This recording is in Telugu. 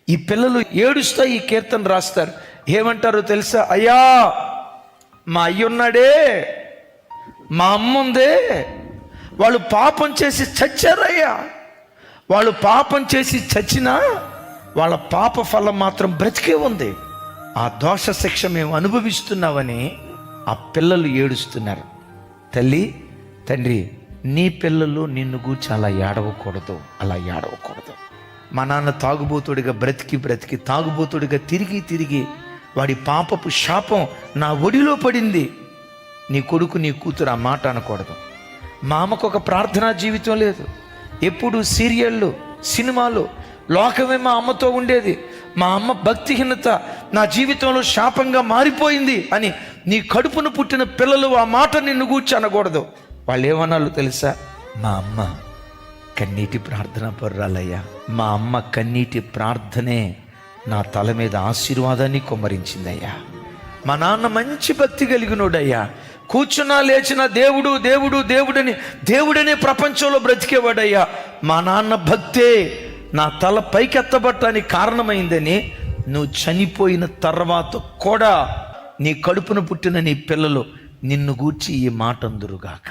ఈ పిల్లలు ఏడుస్తా ఈ కీర్తన రాస్తారు. ఏమంటారో తెలుసా? అయ్యా, మా అయ్యున్నాడే, మా అమ్మ ఉందే, వాళ్ళు పాపం చేసి చచ్చారయ్యా. వాళ్ళు పాపం చేసి చచ్చినా వాళ్ళ పాప ఫలం మాత్రం బ్రతికే ఉంది. ఆ దోష శిక్ష మేము అనుభవిస్తున్నామని ఆ పిల్లలు ఏడుస్తున్నారు. తల్లి, తండ్రి, నీ పిల్లలు నిన్ను గూర్చి అలా ఏడవకూడదు, అలా ఏడవకూడదు. మా నాన్న తాగుబోతుడిగా బ్రతికి తాగుబోతుడిగా తిరిగి వాడి పాపపు శాపం నా ఒడిలో పడింది. నీ కొడుకు నీ కూతురు ఆ మాట అనకూడదు. మా అమ్మకు ఒక ప్రార్థనా జీవితం లేదు. ఎప్పుడు సీరియళ్ళు, సినిమాలు, లోకమే మా అమ్మతో ఉండేది. మా అమ్మ భక్తిహీనత నా జీవితంలో శాపంగా మారిపోయింది అని నీ కడుపును పుట్టిన పిల్లలు ఆ మాట నిన్ను గూర్చి అనకూడదు. వాళ్ళు ఏమన్నాళ్ళు తెలుసా? మా అమ్మ కన్నీటి ప్రార్థన పర్రాలయ్యా, మా అమ్మ కన్నీటి ప్రార్థనే నా తల మీద ఆశీర్వాదాన్ని కొమ్మరించిందయ్యా. మా నాన్న మంచి భక్తి కలిగినోడయ్యా, కూర్చున్నా లేచినా దేవుడు దేవుడు దేవుడని దేవుడనే ప్రపంచంలో బ్రతికేవాడయ్యా. మా నాన్న భక్తే నా తల పైకెత్తబట్టడానికి కారణమైందని నువ్వు చనిపోయిన తర్వాత కూడా నీ కడుపున పుట్టిన నీ పిల్లలు నిన్ను గూర్చి ఈ మాట అందురుగాక.